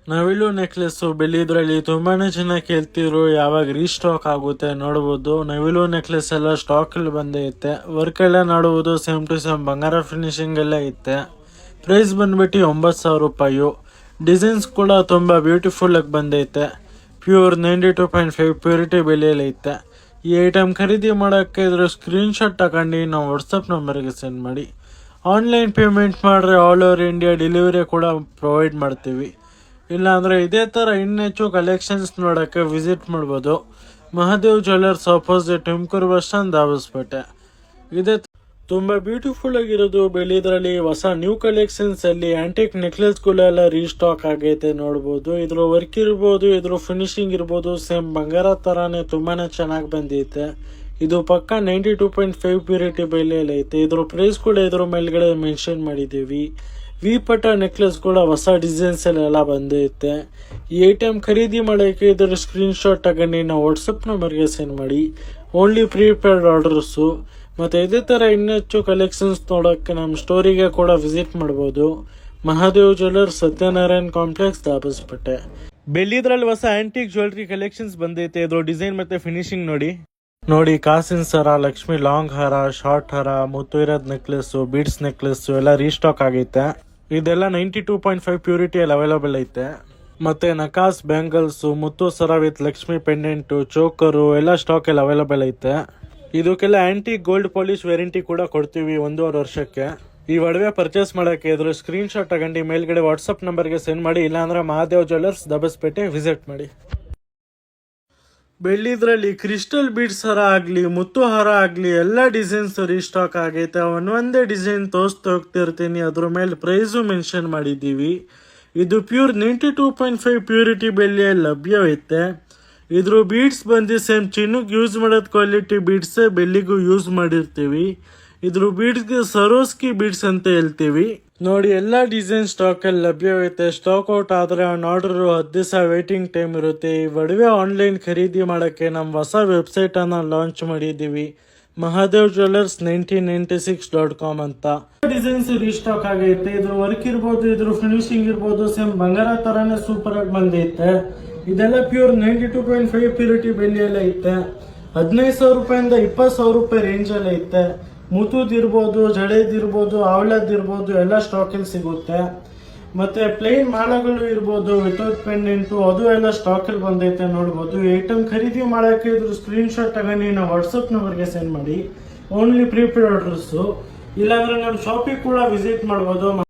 ನವಿಲು ನೆಕ್ಲೆಸ್ ಬೆಳ್ಳಿದ್ರಲ್ಲಿ ತುಂಬಾನೇ ಜನ ಕೇಳ್ತಿದ್ರು ಯಾವಾಗ ರೀಸ್ಟಾಕ್ ಆಗುತ್ತೆ ನೋಡಬಹುದು. ನವಿಲು ನೆಕ್ಲೆಸ್ ಎಲ್ಲ ಸ್ಟಾಕ್ ಅಲ್ಲಿ ಬಂದೈತೆ. ವರ್ಕ್ ಎಲ್ಲ ನೋಡಬಹುದು, ಸೇಮ್ ಟು ಸೇಮ್ ಬಂಗಾರ ಫಿನಿಶಿಂಗ್ ಎಲ್ಲ ಐತೆ. ಪ್ರೈಸ್ ಬಂದ್ಬಿಟ್ಟು 9,000 ರೂಪಾಯಿ. ಡಿಸೈನ್ಸ್ ಕೂಡ ತುಂಬಾ ಬ್ಯೂಟಿಫುಲ್ ಆಗಿ ಬಂದೈತೆ. ಪ್ಯೂರ್ 92.5 ಪ್ಯೂರಿಟಿ ಬೆಲೆಯಲ್ಲಿ ಐತೆ. ಈ ಐಟಮ್ ಖರೀದಿ ಮಾಡೋಕ್ಕೆ ಇದ್ರ ಸ್ಕ್ರೀನ್ ಶಾಟ್ ತಗೊಂಡು ನಾವು ವಾಟ್ಸಪ್ ನಂಬರ್ಗೆ ಸೆಂಡ್ ಮಾಡಿ. ಆನ್ಲೈನ್ ಪೇಮೆಂಟ್ ಮಾಡಿದ್ರೆ ಆಲ್ ಓವರ್ ಇಂಡಿಯಾ ಡೆಲಿವರಿ ಕೂಡ ಪ್ರೊವೈಡ್ ಮಾಡ್ತೀವಿ. ಇಲ್ಲಾಂದರೆ ಇದೇ ಥರ ಇನ್ನೆಚ್ಚು ಕಲೆಕ್ಷನ್ಸ್ ನೋಡೋಕ್ಕೆ ವಿಸಿಟ್ ಮಾಡ್ಬೋದು. Mahadev jewellers opposite Tumakuru bus stand, Dabaspete. ಇದೇ ತುಂಬ ಬ್ಯೂಟಿಫುಲ್ ಆಗಿರೋದು ಬೆಳ್ಳಿದ್ರಲ್ಲಿ ಹೊಸ ನ್ಯೂ ಕಲೆಕ್ಷನ್ಸ್ ಅಲ್ಲಿ ಆಂಟಿಕ್ ನೆಕ್ಲೆಸ್ಗಳೆಲ್ಲ ರೀಸ್ಟಾಕ್ ಆಗೈತೆ ನೋಡ್ಬೋದು. ಇದ್ರ ವರ್ಕ್ ಇರ್ಬೋದು, ಇದ್ರ ಫಿನಿಶಿಂಗ್ ಇರ್ಬೋದು, ಸೇಮ್ ಬಂಗಾರ ಥರಾನೇ ತುಂಬಾನೇ ಚೆನ್ನಾಗಿ ಬಂದೈತೆ. ಇದು ಪಕ್ಕ 92.5 ಪ್ಯೂರಿಟಿ ಬೆಲೆಯಲ್ಲಿ ಐತೆ. ಇದ್ರ ಪ್ರೈಸ್ ಕೂಡ ಇದ್ರ ಮೇಲ್ಗಡೆ ಮೆನ್ಷನ್ ಮಾಡಿದ್ದೀವಿ. ವಿ ಪಟ ನೆಕ್ಲೆಸ್ ಕೂಡ ಹೊಸ ಡಿಸೈನ್ಸ್ ಎಲ್ಲ ಬಂದೈತೆ. ಈ ಐಟಮ್ ಖರೀದಿ ಮಾಡೋಕ್ಕೆ ಇದರ ಸ್ಕ್ರೀನ್ ಶಾಟ್ ತಗೊಂಡು ನಾವು ವಾಟ್ಸಪ್ ನಂಬರ್ಗೆ ಸೆಂಡ್ ಮಾಡಿ. Only prepaid orders. ಮತ್ತು ಇದೇ ಥರ ಇನ್ನೆಚ್ಚು ಕಲೆಕ್ಷನ್ಸ್ ನೋಡೋಕ್ಕೆ ನಮ್ಮ ಸ್ಟೋರಿಗೆ ಕೂಡ ವಿಸಿಟ್ ಮಾಡ್ಬೋದು. Mahadev jewellers, Satyanarayan complex, Dabaspete. ಬೆಳ್ಳಿದ್ರಲ್ಲಿ ಹೊಸ ಆಂಟಿಕ್ ಜ್ಯುವೆಲ್ರಿ ಕಲೆಕ್ಷನ್ಸ್ ಬಂದೈತೆ. ಇದ್ರ ಡಿಸೈನ್ ಮತ್ತು ಫಿನಿಶಿಂಗ್ ನೋಡಿ ಕಾಸಿನ ಸರ, ಲಕ್ಷ್ಮಿ ಲಾಂಗ್ ಹಾರ, ಶಾರ್ಟ್ ಹಾರ, ಮುತ್ತು ಇರೋದ್ ನೆಕ್ಲೆಸ್ಸು, ಬೀಡ್ಸ್ ನೆಕ್ಲೆಸ್ಸು ಎಲ್ಲ ರೀಸ್ಟಾಕ್ ಆಗೈತೆ. ಇದೆಲ್ಲ 92.5 ಪ್ಯೂರಿಟಿಯಲ್ಲಿ ಅವೈಲೇಬಲ್ ಐತೆ. ಮತ್ತೆ ನಕಾಸ್ ಬ್ಯಾಂಗಲ್ಸ್, ಮುತ್ತು ಸರ ವಿತ್ ಲಕ್ಷ್ಮಿ ಪೆಂಡೆಂಟು, ಚೋಕರು ಎಲ್ಲ ಸ್ಟಾಕ್ ಎಲ್ಲ ಅವೈಲೇಬಲ್ ಐತೆ. ಇದಕ್ಕೆಲ್ಲ ಆಂಟಿಕ್ ಗೋಲ್ಡ್ ಪಾಲಿಶ್ ವ್ಯಾರಂಟಿ ಕೂಡ ಕೊಡ್ತೀವಿ 1.5 ವರ್ಷಕ್ಕೆ. ಈ ಒಡವೆ ಪರ್ಚೇಸ್ ಮಾಡೋಕ್ಕೆ ಇದ್ರ ಸ್ಕ್ರೀನ್ ಶಾಟ್ ತಗೊಂಡು ಮೇಲ್ಗಡೆ ವಾಟ್ಸಪ್ ನಂಬರ್ಗೆ ಸೆಂಡ್ ಮಾಡಿ. ಇಲ್ಲಾಂದ್ರೆ ಮಹಾದೇವ್ ಜ್ಯುವೆಲ್ಲರ್ಸ್, ದಾಬಸ್ಪೇಟೆ ವಿಸಿಟ್ ಮಾಡಿ. ಬೆಳ್ಳಿದ್ರಲ್ಲಿ ಕ್ರಿಸ್ಟಲ್ ಬೀಡ್ಸ್ ಹಾರ ಆಗಲಿ, ಮುತ್ತು ಹಾರ ಆಗಲಿ ಎಲ್ಲ ಡಿಸೈನ್ಸ್ ರೀಸ್ಟಾಕ್ ಆಗೈತೆ. ಒಂದೊಂದೇ ಡಿಸೈನ್ ತೋರಿಸ್ತಾ ಹೋಗ್ತಿರ್ತೀನಿ. ಅದ್ರ ಮೇಲೆ ಪ್ರೈಸು ಮೆನ್ಷನ್ ಮಾಡಿದ್ದೀವಿ. ಇದು ಪ್ಯೂರ್ 92.5 ಪ್ಯೂರಿಟಿ ಬೆಲೆಯಲ್ಲಿ ಲಭ್ಯವಿದೆ. ಇದ್ರ ಬೀಡ್ಸ್ ಬಂದು ಸೇಮ್ ಚಿನ್ನಕ್ಕೆ ಯೂಸ್ ಮಾಡೋದು ಕ್ವಾಲಿಟಿ ಬೀಡ್ಸೇ ಬೆಳ್ಳಿಗೂ ಯೂಸ್ ಮಾಡಿರ್ತೀವಿ. ಇದ್ರ ಬೀಡ್ಸ್ಗೆ ಸರೋಸ್ಕಿ ಬೀಡ್ಸ್ ಅಂತ ಹೇಳ್ತೀವಿ. ನೋಡಿ ಎಲ್ಲ ಡಿಸೈನ್ ಸ್ಟಾಕಲ್ಲಿ ಲಭ್ಯವಿರುತ್ತೆ. ಸ್ಟಾಕ್ ಔಟ್ ಆದರೆ ಆನ್ ಆರ್ಡರ್ 10 ದಿವಸ ವೇಟಿಂಗ್ ಟೈಮ್ ಇರುತ್ತೆ. ಈ ಒಡವೆ ಆನ್ಲೈನ್ ಖರೀದಿ ಮಾಡೋಕ್ಕೆ ನಮ್ಮ ಹೊಸ ವೆಬ್ಸೈಟನ್ನು ಲಾಂಚ್ ಮಾಡಿದ್ದೀವಿ, ಮಹಾದೇವ್ ಜ್ಯುವೆಲ್ಲರ್ಸ್ 1996.com ಅಂತ. ಡಿಸೈನ್ಸ್ ರೀಸ್ಟಾಕ್ ಆಗೈತೆ. ಇದ್ರ ವರ್ಕ್ ಇರ್ಬೋದು, ಇದ್ರ ಫಿನಿಶಿಂಗ್ ಇರ್ಬೋದು, ಸೇಮ್ ಬಂಗಾರ ಥರನೇ ಸೂಪರ್ ಆಗಿ ಬಂದೈತೆ. ಇದೆಲ್ಲ ಪ್ಯೂರ್ 92.5 ಪ್ಯೂರಿಟಿ ಬೆಲೆಯಲ್ಲಿ ಐತೆ. 15,000 ರೂಪಾಯಿಂದ 20,000 ರೂಪಾಯಿ ರೇಂಜಲ್ಲಿ ಐತೆ. ಮುತ್ತುದಿರ್ಬೋದು, ಜಡೆದಿರ್ಬೋದು, ಅವಳದಿರ್ಬೋದು ಎಲ್ಲ ಸ್ಟಾಕಲ್ಲಿ ಸಿಗುತ್ತೆ. ಮತ್ತು ಪ್ಲೇನ್ ಮಾಲಗಳು ಇರ್ಬೋದು ವಿತೌಟ್ ಪೆಂಡೆಂಟು, ಅದು ಎಲ್ಲ ಸ್ಟಾಕಲ್ಲಿ ಬಂದೈತೆ ನೋಡ್ಬೋದು. ಈ ಐಟಮ್ ಖರೀದಿ ಮಾಡೋಕ್ಕೆ ಇದ್ರ ಸ್ಕ್ರೀನ್ ಶಾಟ್ ತಗೊಂಡು ನಾವು ವಾಟ್ಸಪ್ ನಂಬರ್ಗೆ ಸೆಂಡ್ ಮಾಡಿ. Only prepaid orders. ಇಲ್ಲಾಂದರೆ ನಮ್ಮ ಶಾಪಿಗೆ ಕೂಡ ವಿಸಿಟ್ ಮಾಡ್ಬೋದು.